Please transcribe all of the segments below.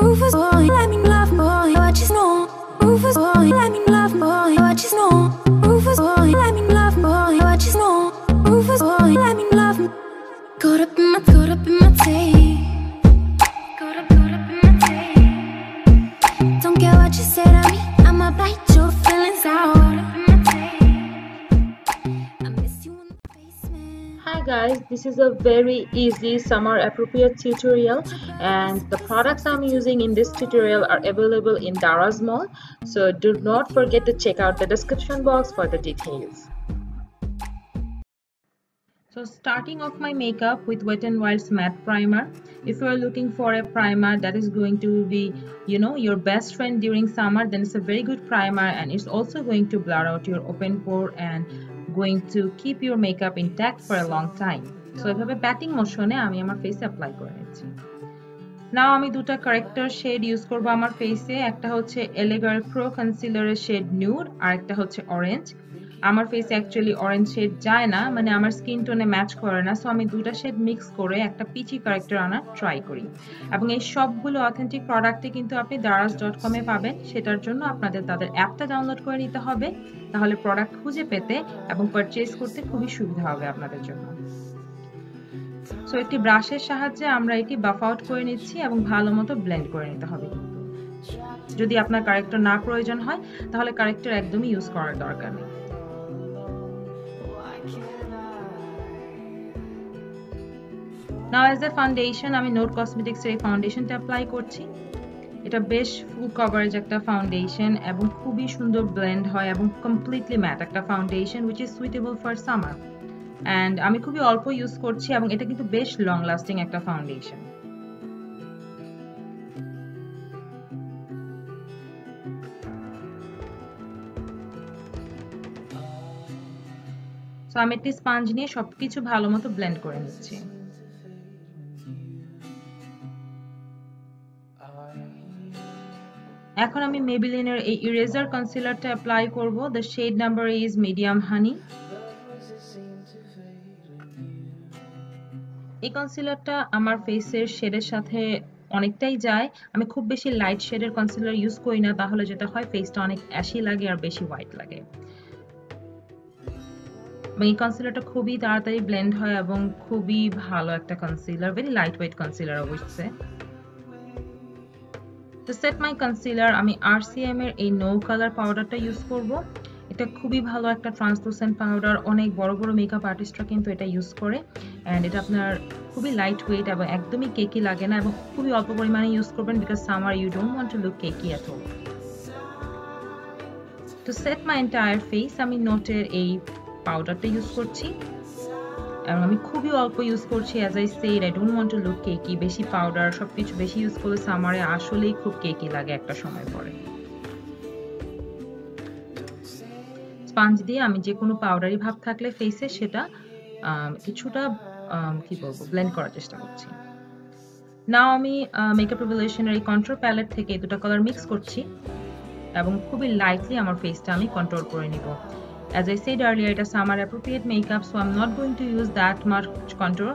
Rufus boy, let me love boy, what you know. Rufus boy, let me love boy, what you know. Rufus boy, let me love boy, what you know. Rufus boy, let me love. Caught up in my tape. Caught up in my tape. Don't care what you say to me, I'ma bite your feelings out. Hi guys, this is a very easy summer appropriate tutorial, and the products I'm using in this tutorial are available in Daraz Mall, so do not forget to check out the description box for the details. So starting off my makeup with Wet n Wild's matte primer. If you are looking for a primer that is going to be, your best friend during summer, then it's a very good primer, and it's also going to blur out your open pore and going to keep your makeup intact for a long time. So এভাবে batting মোশনে আমি আমার ফেসে apply করে নিচ্ছি। নাও আমি দুটো corrector shade use করব আমার ফেসে। একটা হচ্ছে এলেগার প্রো কনসিলারের শেড নিউড আর একটা হচ্ছে অরেঞ্জ। আমার ফেসে অ্যাকচুয়ালি অরেঞ্জ শেড যায় না, মানে আমার স্কিন টোনে ম্যাচ করে না, সো আমি দুটো শেড মিক্স করে একটা পিচি কারেক্টর আনার ট্রাই করি। এবং এই সবগুলো অথেন্টিক প্রোডাক্টে কিন্তু আপনি daraz.com এ পাবেন। সেটার জন্য আপনাদের তাদের অ্যাপটা ডাউনলোড করে নিতে হবে, তাহলে প্রোডাক্ট খুঁজে পেতে এবং পারচেজ করতে খুবই সুবিধা হবে আপনাদের জন্য। সো একটি ব্রাশের সাহায্যে আমরা এটি বাফ আউট করে নিচ্ছি এবং ভালো মতো ব্লেন্ড করে নিতে হবে। কিন্তু যদি আপনার কারেক্টর না প্রয়োজন হয় তাহলে কারেক্টর একদমই ইউজ করার দরকার নেই। নাও অ্যাজ এ ফাউন্ডেশন আমি নোট কসমেটিক্স এর এই ফাউন্ডেশনটা অ্যাপ্লাই করছি। এটা বেশ ফুল কভারেজ একটা ফাউন্ডেশন এবং খুবই সুন্দর ব্লেন্ড হয় এবং কমপ্লিটলি ম্যাট একটা foundation which is suitable for summer. And আমি খুবই অল্প ইউজ করছি এবং এটা কিন্তু বেশ লং লাস্টিং একটা ফাউন্ডেশন। সো আমি একটি স্পঞ্জ নিয়ে সবকিছু ভালো মতো ব্লেন্ড করে নিচ্ছি। এখন আমি মেবিলিনের এই ইরেজার কনসিলারটা অ্যাপ্লাই করব। The shade number is medium honey. এই কনসিলারটা আমার ফেসের শেডের সাথে অনেকটাই যায়। আমি খুব বেশি লাইট শেডের কনসিলার ইউজ করি না, তাহলে যেটা হয় ফেসটা অনেক অ্যাশি লাগে আর বেশি হোয়াইট লাগে। এই কনসিলারটা খুবই তাড়াতাড়ি ব্লেন্ড হয় এবং খুবই ভালো একটা concealer, very light weight concealer অবশ্যই। তো সেট মাই কনসিলার আমি RCM এর এই নো কালার পাউডারটা ইউজ করব। এটা খুবই ভালো একটা ট্রান্সলুসেন্ট পাউডার, অনেক বড় বড় মেকআপ আর্টিস্টরা কিন্তু এটা ইউজ করে, এন্ড এটা আপনার খুবই লাইট ওয়েট এবং একদমই কেকি লাগে না, এবং খুবই অল্প পরিমাণে ইউজ করবেন because summer you don't want to look cakey at all. তো সেট মাই এন্টায়ার ফেস আমি নোটের এই পাউডারটা ইউজ করছি এবং আমি খুবই অল্প ইউজ করছি। As I said I don't want to look cakey. বেশি পাউডার সবকিছু বেশি ইউজ করলে সামারে আসলেই খুব কেকি লাগে একটা সময় পরে। স্পঞ্জ দিয়ে আমি যে কোনো পাউডারি ভাব থাকলে ফেসে সেটা কিছুটা ব্লেন্ড করার চেষ্টা করছি। নাও আমি মেকআপ রেভলিউশনের এই কন্ট্রোল প্যালেট থেকে দুটো কালার মিক্স করছি এবং খুবই লাইটলি আমার ফেসটা আমি কন্ট্রোল করে নিব। As I said earlier, এটা summer appropriate makeup, so I'm not going to use that much contour.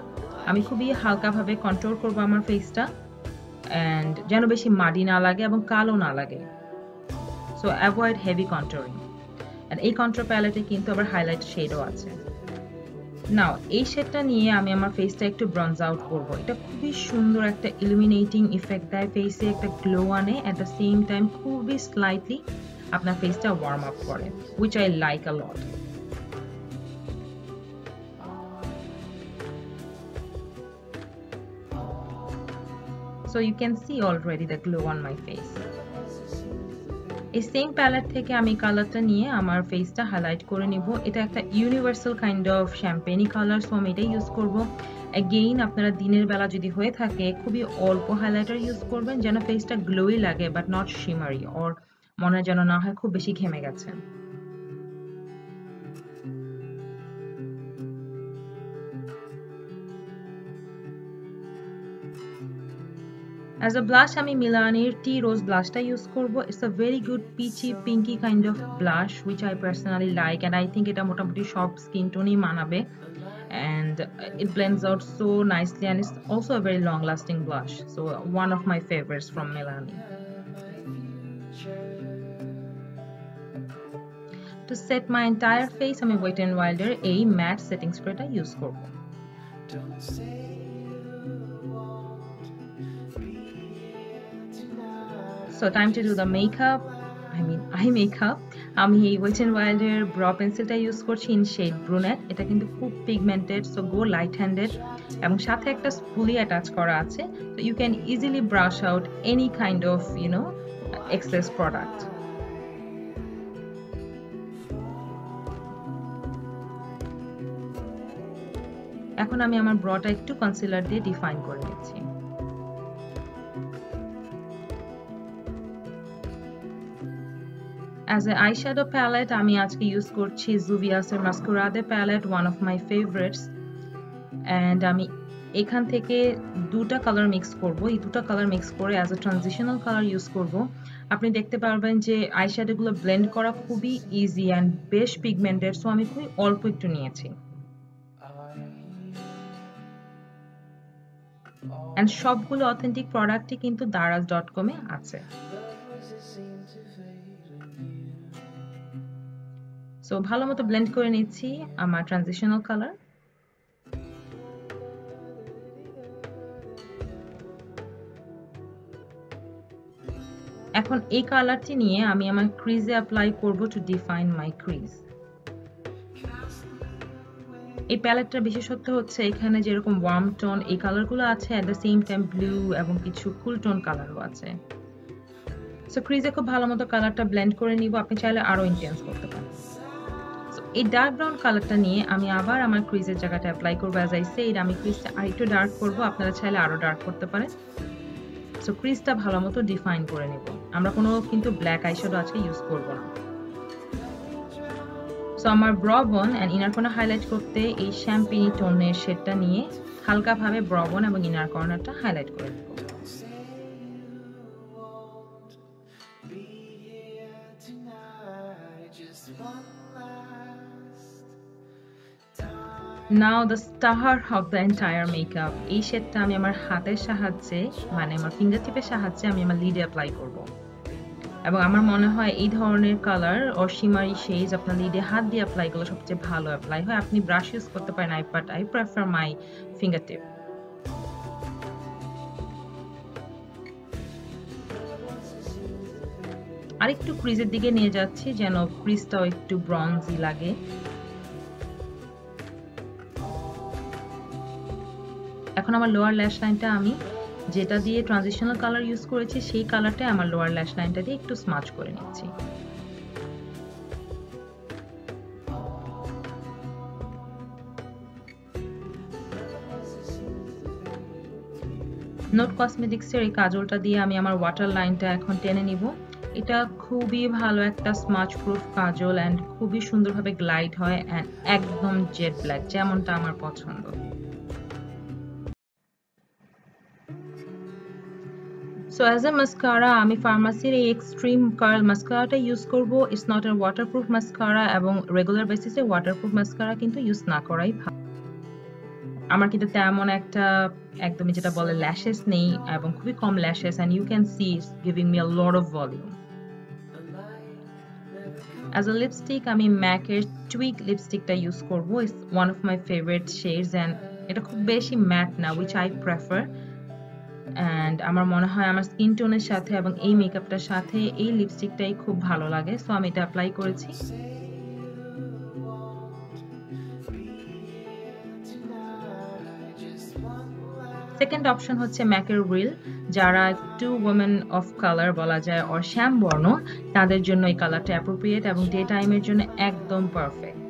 আমি খুবই হালকা ভাবে কন্ট্রোল করব আমার ফেসটা, and যেন বেশি মাডি না লাগে এবং কালো না লাগে। So avoid heavy contouring. And এই কন্ট্রোল প্যালেটে কিন্তু আবার হাইলাইট শেডও আছে। নাও এই শেডটা নিয়ে আমি আমার ফেসটা একটু ব্রঞ্জ আউট করব। এটা খুবই সুন্দর একটা ইলুমিনেটিং ইফেক্ট দেয় ফেসে, একটা গ্লো আনে, at the same time খুবই স্লাইটলি আপনার ফেসটা ওয়ার্ম আপ করে, which I like a lot. So you can see already the glow on my face. এই সেম প্যালেট থেকে আমি কালারটা নিয়ে আমার ফেসটা হাইলাইট করে নিব। এটা একটা universal kind of champagney colour, so আমি এটাই ইউজ করব। অ্যাগেইন আপনারা দিনের বেলা যদি হয়ে থাকে খুবই অল্প হাইলাইটার ইউজ করবেন যেন ফেসটা গ্লোই লাগে, বাট নট শিমারি, অর মনে যেন না হয় খুব বেশি ঘেমে গেছেন। As a blush আমি মিলানির টি রোজ ব্লাশটা ইউজ করব। It's a very good peachy pinky kind of blush which I personally like, and I think এটা মোটামুটি সব স্কিন টোনই মানাবে, and and it blends out so nicely, and it's also a very long lasting blush, so one of my favorites from Milani. To set my entire face আমি Wet n Wilder এই matte setting spray টা use করব। So time to do the makeup, eye makeup. আমি এই Wet n Wilder ব্র পেন্সিলটা use করছি in shade brunette। এটা কিন্তু খুব pigmented, so go light handed, এবং সাথে একটা spoolie attach করা আছে, so you can easily brush out any kind of excess product. এখন আমি আমার ব্রটা একটু কনসিলার দিয়ে ডিফাইন করে নিচ্ছি। As an eyeshadow palette আমি আজকে ইউজ করছি Juvia's এর Masquerade palette, one of my favorites, and আমি এখান থেকে দুটো কালার মিক্স করব। এই দুটো কালার মিক্স করে as a transitional colour use করব। আপনি দেখতে পারবেন যে আইশ্যাডো গুলো ব্লেন্ড করা খুবই ইজি এন্ড বেশ পিগমেন্টেড, সো আমি খুবই অল্প একটু নিয়েছি। and সবগুলো অথেন্টিক প্রোডাক্টই কিন্তু daraz.com এ আছে। সো ভালোমতো ব্লেন্ড করে নিচ্ছি আমার ট্রানজিশনাল কালার। এখন এই কালারটি নিয়ে আমি আমার ক্রিজে অ্যাপ্লাই করব টু ডিফাইন মাই ক্রিজ। এই প্যালেটটার বিশেষত্ব হচ্ছে এখানে যেরকম ওয়ার্ম টোন এই কালারগুলো আছে, at the same time blue এবং কিছু কুল টোন কালারও আছে। সো ক্রিজে খুব ভালো মতো কালারটা ব্লেন্ড করে নিব, আপনি চাইলে আরো ইন্টেন্স করতে পারেন। সো এই ডার্ক ব্রাউন কালারটা নিয়ে আমি আবার আমার ক্রিজের জায়গাটা অ্যাপ্লাই করবো। অ্যাজ আই সেড আমি ক্রিজটা আরেকটু ডার্ক করবো, আপনারা চাইলে আরো ডার্ক করতে পারেন। সো ক্রিজটা ভালো মতো ডিফাইন করে নিব। আমরা কোনো কিন্তু ব্ল্যাক আইশ্যাডো আজকে ইউজ করব না। সো আমার ব্র বোন এন্ড ইনার কর্নার হাইলাইট করতে এই শ্যাম্পেনি টোনের শেডটা নিয়ে হালকাভাবে ব্র বোন এবং ইনার কর্নারটা হাইলাইট করে দেব। Now the star of the entire makeup, এই শেডটা আমি আমার হাতের সাহায্যে মানে আমার ফিঙ্গারটিপের সাহায্যে আমি আমার লিডে অ্যাপ্লাই করব। এবং আমার মনে হয় এই ধরনের কালার অর শিমারি শেডস আপনার লিডে হাত দিয়ে অ্যাপ্লাই করলে সবচেয়ে ভালো অ্যাপ্লাই হয়। আপনি ব্রাশ ইউজ করতে পারেন, বাট আই প্রেফার মাই ফিঙ্গারটিপ। আরেকটু ক্রিজের দিকে নিয়ে যাচ্ছি যেন ক্রিজটাও একটু ব্রঞ্জি লাগে। এখন আমার লোয়ার ল্যাশ লাইনটা আমি যেটা দিয়ে ট্রানজিশনাল কালার ইউজ করেছি সেই কালারটা আমার লোয়ার ল্যাশ লাইনটা দিয়ে একটু স্মাচ করে নিচ্ছি। নোট কসমেটিক্সের এই কাজলটা দিয়ে আমি আমার ওয়াটার লাইনটা এখন টেনে নিব। এটা খুবই ভালো একটা স্মাচ প্রুফ কাজল এন্ড খুবই সুন্দরভাবে গ্লাইড হয় এন্ড একদম জেড ব্ল্যাক যেমনটা আমার পছন্দ। So as a mascara আমি ফার্মাসির এই এক্সট্রিম কার্ল মাস্কারাটা ইউজ করব। It's not a waterproof mascara এবং রেগুলার বেসিসে ওয়াটারপ্রুফ মাস্কারা কিন্তু ইউজ না করাই ভালো। আমার কিন্তু তেমন একটা একদমই যেটা বলে ল্যাশেস নেই এবং খুবই কম lashes and you can see it's giving me a lot of volume. As a lipstick আমি MAC এর টুইক লিপস্টিকটা ইউজ করব। It's one of my favourite shades and এটা খুব বেশি ম্যাট না, which I prefer. And আমার মনে হয় আমার স্কিন টোনের সাথে এবং এই মেকআপটার সাথে এই লিপস্টিকটাই খুব ভালো লাগে, সো আমি এটা অ্যাপ্লাই করেছি। সেকেন্ড অপশন হচ্ছে ম্যাকের রিল। যারা একটু ওমেন অফ কালার বলা যায় অর শ্যাম বর্ণ তাদের জন্য এই কালারটা অ্যাপ্রোপ্রিয়েট এবং ডে টাইমের জন্য একদম perfect.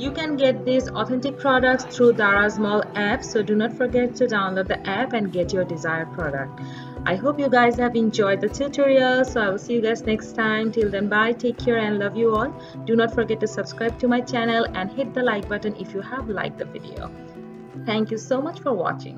You can get these authentic products through Daraz Mall app, so do not forget to download the app and get your desired product. I hope you guys have enjoyed the tutorial, so I will see you guys next time. Till then, bye, take care and love you all. Do not forget to subscribe to my channel and hit the like button if you have liked the video. Thank you so much for watching.